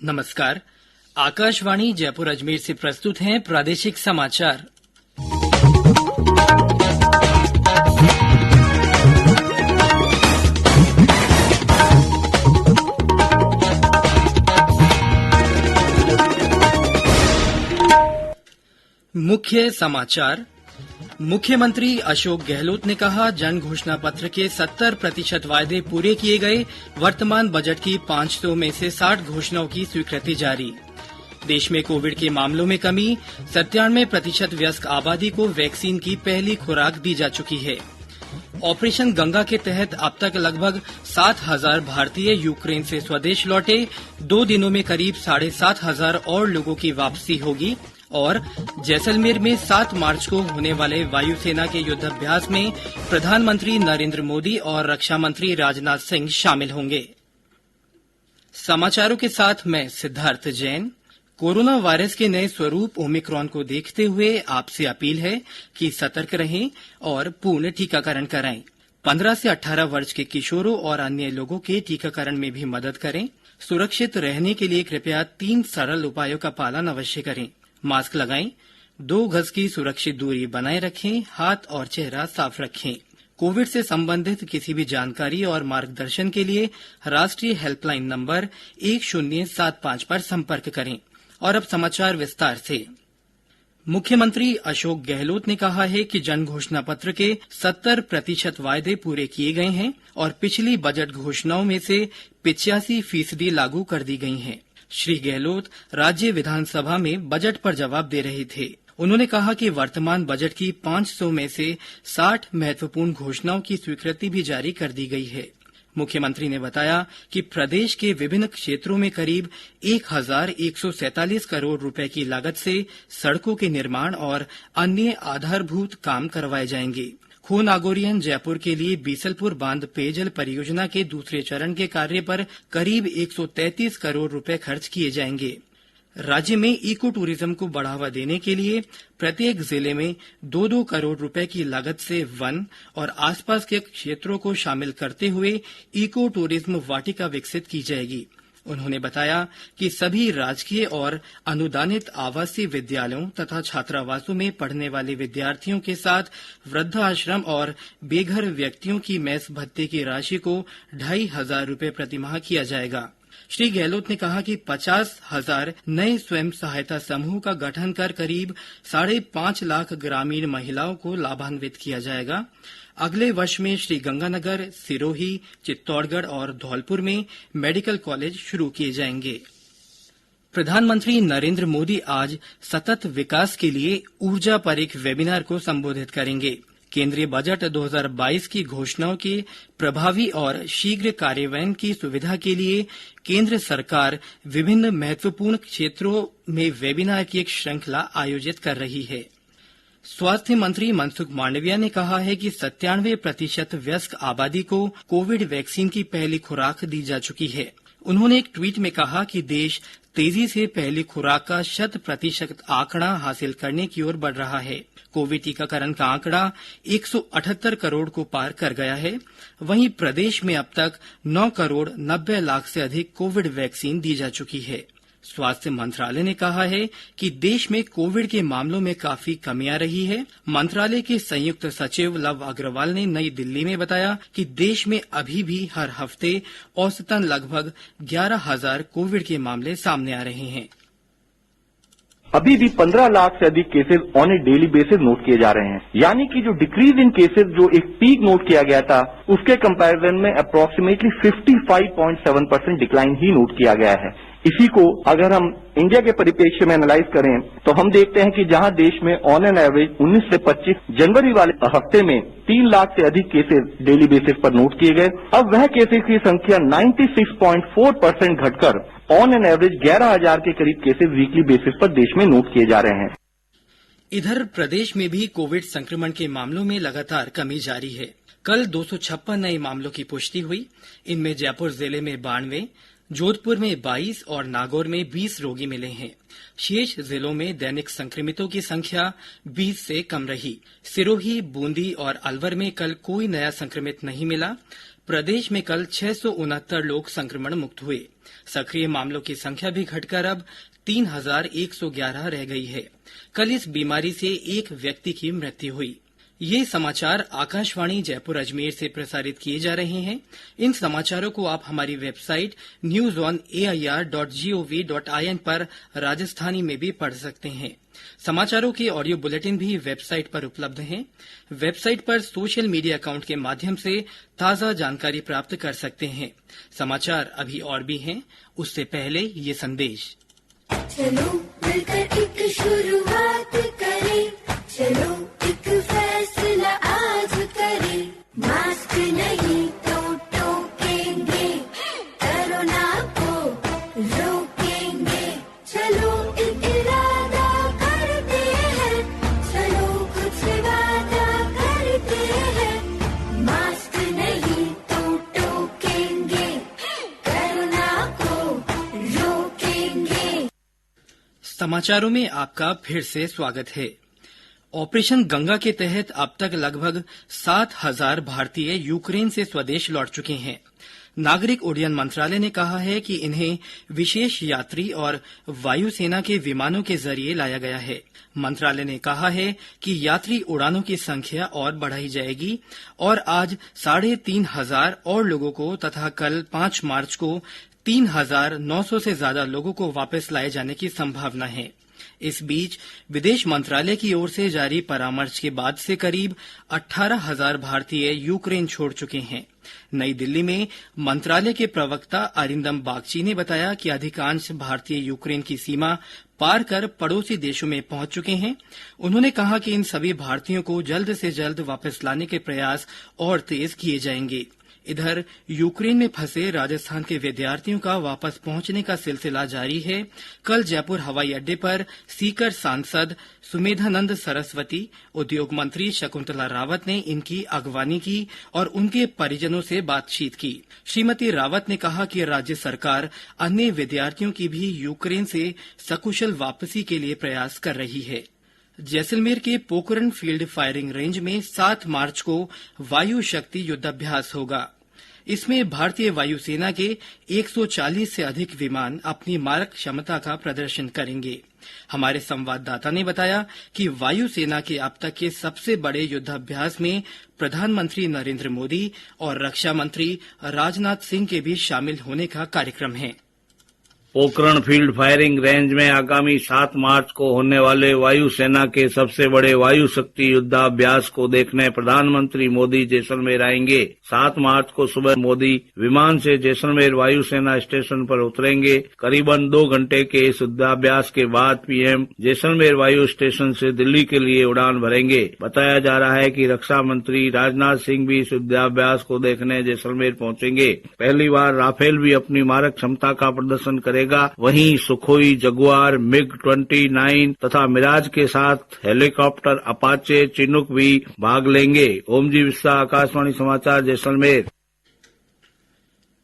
नमस्कार। आकाशवाणी जयपुर अजमेर से प्रस्तुत हैं प्रादेशिक समाचार। मुख्य समाचार। मुख्यमंत्री अशोक गहलोत ने कहा, जन घोषणा पत्र के 70% वायदे पूरे किए गए। वर्तमान बजट की 500 में से 60 घोषणाओं की स्वीकृति जारी। देश में कोविड के मामलों में कमी। 97% वयस्क आबादी को वैक्सीन की पहली खुराक दी जा चुकी है। ऑपरेशन गंगा के तहत अब तक लगभग 7,000 भारतीय यूक्रेन से स्वदेश लौटे। 2 दिनों में करीब 7,500 और लोगों की वापसी होगी। और जैसलमेर में 7 मार्च को होने वाले वायुसेना के युद्धाभ्यास में प्रधानमंत्री नरेंद्र मोदी और रक्षा मंत्री राजनाथ सिंह शामिल होंगे। समाचारों के साथ मैं सिद्धार्थ जैन। कोरोना वायरस के नए स्वरूप ओमिक्रॉन को देखते हुए आपसे अपील है कि सतर्क रहें और पूर्ण टीकाकरण कराएं। 15 से 18 वर्ष के किशोरों और अन्य लोगों के टीकाकरण में भी मदद करें। सुरक्षित रहने के लिए कृपया 3 सरल उपायों का पालन अवश्य करें। मास्क लगाएं, 2 गज की सुरक्षित दूरी बनाए रखें, हाथ और चेहरा साफ रखें। कोविड से संबंधित किसी भी जानकारी और मार्गदर्शन के लिए राष्ट्रीय हेल्पलाइन नंबर 1075 पर संपर्क करें। और अब समाचार विस्तार से। मुख्यमंत्री अशोक गहलोत ने कहा है कि जन घोषणा पत्र के 70% वायदे पूरे किए गए हैं और पिछली बजट घोषणाओं में से 85% लागू कर दी गई हैं। श्री गहलोत राज्य विधानसभा में बजट पर जवाब दे रहे थे। उन्होंने कहा कि वर्तमान बजट की 500 में से 60 महत्वपूर्ण घोषणाओं की स्वीकृति भी जारी कर दी गई है। मुख्यमंत्री ने बताया कि प्रदेश के विभिन्न क्षेत्रों में करीब 1,147 करोड़ रुपए की लागत से सड़कों के निर्माण और अन्य आधारभूत काम करवाए जाएंगे। खो नागोरियन जयपुर के लिए बीसलपुर बांध पेयजल परियोजना के दूसरे चरण के कार्य पर करीब 133 करोड़ रुपए खर्च किए जाएंगे। राज्य में इको टूरिज्म को बढ़ावा देने के लिए प्रत्येक जिले में 2-2 करोड़ रुपए की लागत से वन और आसपास के क्षेत्रों को शामिल करते हुए इको टूरिज्म वाटिका विकसित की जाएगी। उन्होंने बताया कि सभी राजकीय और अनुदानित आवासीय विद्यालयों तथा छात्रावासों में पढ़ने वाले विद्यार्थियों के साथ वृद्धाश्रम और बेघर व्यक्तियों की मेस भत्ते की राशि को 2,500 रुपए प्रतिमाह किया जाएगा। श्री गहलोत ने कहा कि 50,000 नए स्वयं सहायता समूह का गठन कर करीब 5.5 लाख ग्रामीण महिलाओं को लाभान्वित किया जाएगा। अगले वर्ष में श्रीगंगानगर, सिरोही, चित्तौड़गढ़ और धौलपुर में मेडिकल कॉलेज शुरू किए जाएंगे। प्रधानमंत्री नरेंद्र मोदी आज सतत विकास के लिए ऊर्जा पर एक वेबिनार को संबोधित करेंगे। केंद्रीय बजट 2022 की घोषणाओं के प्रभावी और शीघ्र कार्यान्वयन की सुविधा के लिए केंद्र सरकार विभिन्न महत्वपूर्ण क्षेत्रों में वेबिनार की एक श्रृंखला आयोजित कर रही है। स्वास्थ्य मंत्री मनसुख मांडविया ने कहा है कि 97% वयस्क आबादी को कोविड वैक्सीन की पहली खुराक दी जा चुकी है। उन्होंने एक ट्वीट में कहा कि देश तेजी से पहली खुराक का 100% आंकड़ा हासिल करने की ओर बढ़ रहा है। कोविड टीकाकरण का आंकड़ा 178 करोड़ को पार कर गया है। वहीं प्रदेश में अब तक 9 करोड़ 90 लाख से अधिक कोविड वैक्सीन दी जा चुकी है। स्वास्थ्य मंत्रालय ने कहा है कि देश में कोविड के मामलों में काफी कमी आ रही है। मंत्रालय के संयुक्त सचिव लव अग्रवाल ने नई दिल्ली में बताया कि देश में अभी भी हर हफ्ते औसतन लगभग 11,000 कोविड के मामले सामने आ रहे हैं। अभी भी 15 लाख से अधिक cases on A daily basis note किए जा रहे हैं, यानी कि जो डिक्रीज इन केसेस जो एक पीक नोट किया गया था उसके कंपैरिजन में अप्रोक्सीमेटली 55.7% डिक्लाइन ही नोट किया गया है। इसी को अगर हम इंडिया के परिप्रेक्ष्य में एनालाइज करें तो हम देखते हैं कि जहां देश में ऑन एन एवरेज 19 से 25 जनवरी वाले हफ्ते में 3 लाख से अधिक केसेस डेली बेसिस पर नोट किए गए, अब वह केसेस की संख्या 96.4% घटकर ऑन एन एवरेज 11,000 के करीब केसेस वीकली बेसिस पर देश में नोट किए जा रहे हैं। इधर प्रदेश में भी कोविड संक्रमण के मामलों में लगातार कमी जारी है। कल 256 नए मामलों की पुष्टि हुई। इनमें जयपुर जिले में 92, जोधपुर में 22 और नागौर में 20 रोगी मिले हैं। शेष जिलों में दैनिक संक्रमितों की संख्या 20 से कम रही। सिरोही, बूंदी और अलवर में कल कोई नया संक्रमित नहीं मिला। प्रदेश में कल 669 लोग संक्रमण मुक्त हुए। सक्रिय मामलों की संख्या भी घटकर अब 3111 रह गई है। कल इस बीमारी से एक व्यक्ति की मृत्यु हुई। ये समाचार आकाशवाणी जयपुर अजमेर से प्रसारित किए जा रहे हैं। इन समाचारों को आप हमारी वेबसाइट newsonair.gov.in पर राजस्थानी में भी पढ़ सकते हैं। समाचारों के ऑडियो बुलेटिन भी वेबसाइट पर उपलब्ध हैं। वेबसाइट पर सोशल मीडिया अकाउंट के माध्यम से ताज़ा जानकारी प्राप्त कर सकते हैं। समाचार अभी और भी हैं, उससे पहले ये संदेश। चलो मिलकर एक शुरुआत करें, चलो एक फैसला आज करें, मास्क नहीं तो टोकेंगे, कोरोना को रोकेंगे, चलो एक इरादा करते हैं, चलो कुछ वादा करते हैं, मास्क नहीं तो टोकेंगे, कोरोना को रोकेंगे। समाचारों में आपका फिर से स्वागत है। ऑपरेशन गंगा के तहत अब तक लगभग 7,000 भारतीय यूक्रेन से स्वदेश लौट चुके हैं। नागरिक उड्डयन मंत्रालय ने कहा है कि इन्हें विशेष यात्री और वायुसेना के विमानों के जरिए लाया गया है। मंत्रालय ने कहा है कि यात्री उड़ानों की संख्या और बढ़ाई जाएगी और आज 3,500 और लोगों को तथा कल 5 मार्च को 3,900 से ज्यादा लोगों को वापस लाए जाने की संभावना है। इस बीच विदेश मंत्रालय की ओर से जारी परामर्श के बाद से करीब 18,000 भारतीय यूक्रेन छोड़ चुके हैं। नई दिल्ली में मंत्रालय के प्रवक्ता अरिंदम बागची ने बताया कि अधिकांश भारतीय यूक्रेन की सीमा पार कर पड़ोसी देशों में पहुंच चुके हैं। उन्होंने कहा कि इन सभी भारतीयों को जल्द से जल्द वापस लाने के प्रयास और तेज किए जाएंगे। इधर यूक्रेन में फंसे राजस्थान के विद्यार्थियों का वापस पहुंचने का सिलसिला जारी है। कल जयपुर हवाई अड्डे पर सीकर सांसद सुमेधानंद सरस्वती, उद्योग मंत्री शकुंतला रावत ने इनकी अगवानी की और उनके परिजनों से बातचीत की। श्रीमती रावत ने कहा कि राज्य सरकार अन्य विद्यार्थियों की भी यूक्रेन से सकुशल वापसी के लिए प्रयास कर रही है। जैसलमेर के पोखरण फील्ड फायरिंग रेंज में 7 मार्च को वायु शक्ति युद्धाभ्यास होगा। इसमें भारतीय वायुसेना के 140 से अधिक विमान अपनी मारक क्षमता का प्रदर्शन करेंगे। हमारे संवाददाता ने बताया कि वायुसेना के अब तक के सबसे बड़े युद्धाभ्यास में प्रधानमंत्री नरेंद्र मोदी और रक्षा मंत्री राजनाथ सिंह के भी शामिल होने का कार्यक्रम है। पोखरण फील्ड फायरिंग रेंज में आगामी 7 मार्च को होने वाले वायुसेना के सबसे बड़े वायु शक्ति युद्धाभ्यास को देखने प्रधानमंत्री मोदी जैसलमेर आएंगे। 7 मार्च को सुबह मोदी विमान से जैसलमेर वायुसेना स्टेशन पर उतरेंगे। करीबन 2 घंटे के इस युद्धाभ्यास के बाद पीएम जैसलमेर वायु स्टेशन से दिल्ली के लिए उड़ान भरेंगे। बताया जा रहा है कि रक्षा मंत्री राजनाथ सिंह भी इस युद्धाभ्यास को देखने जैसलमेर पहुंचेंगे। पहली बार राफेल भी अपनी मारक क्षमता का प्रदर्शन करेगा। वहीं सुखोई, जगुआर, MiG-29 तथा मिराज के साथ हेलीकॉप्टर अपाचे, चिनूक भी भाग लेंगे। ओमजी विस्सा, आकाशवाणी समाचार, जैसलमेर।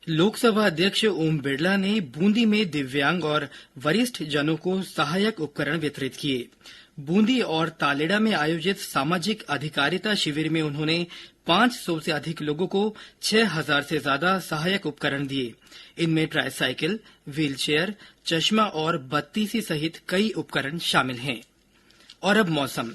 लोकसभा अध्यक्ष ओम बिरला ने बूंदी में दिव्यांग और वरिष्ठ जनों को सहायक उपकरण वितरित किए। बूंदी और तालेड़ा में आयोजित सामाजिक अधिकारिता शिविर में उन्होंने 500 से अधिक लोगों को 6,000 से ज्यादा सहायक उपकरण दिए। इनमें ट्राईसाइकिल, व्हीलचेयर, चश्मा और बत्तीसी सहित कई उपकरण शामिल हैं। और अब मौसम।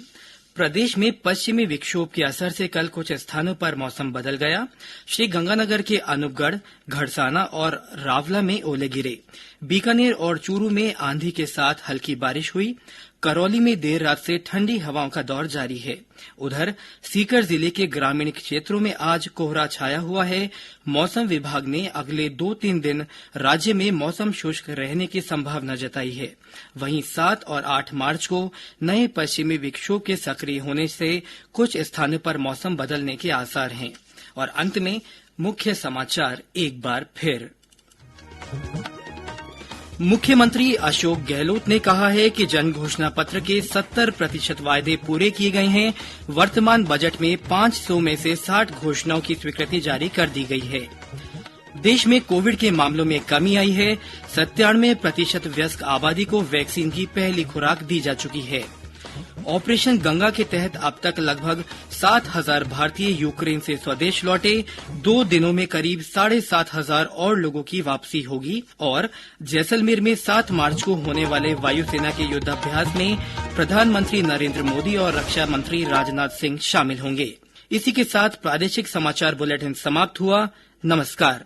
प्रदेश में पश्चिमी विक्षोभ के असर से कल कुछ स्थानों पर मौसम बदल गया। श्री गंगानगर के अनूपगढ़, घड़साना और रावला में ओले गिरे। बीकानेर और चूरू में आंधी के साथ हल्की बारिश हुई। करौली में देर रात से ठंडी हवाओं का दौर जारी है। उधर सीकर जिले के ग्रामीण क्षेत्रों में आज कोहरा छाया हुआ है। मौसम विभाग ने अगले 2-3 दिन राज्य में मौसम शुष्क रहने की संभावना जताई है। वहीं 7 और 8 मार्च को नए पश्चिमी विक्षोभ के सक्रिय होने से कुछ स्थानों पर मौसम बदलने के आसार हैं। और अंत में मुख्य समाचार एक बार फिर। मुख्यमंत्री अशोक गहलोत ने कहा है कि जन घोषणा पत्र के 70% वायदे पूरे किए गए हैं। वर्तमान बजट में 500 में से 60 घोषणाओं की स्वीकृति जारी कर दी गई है। देश में कोविड के मामलों में कमी आई है। 97% वयस्क आबादी को वैक्सीन की पहली खुराक दी जा चुकी है। ऑपरेशन गंगा के तहत अब तक लगभग 7,000 भारतीय यूक्रेन से स्वदेश लौटे। 2 दिनों में करीब 7,500 और लोगों की वापसी होगी। और जैसलमेर में 7 मार्च को होने वाले वायुसेना के युद्धाभ्यास में प्रधानमंत्री नरेंद्र मोदी और रक्षा मंत्री राजनाथ सिंह शामिल होंगे। इसी के साथ प्रादेशिक समाचार बुलेटिन समाप्त हुआ। नमस्कार।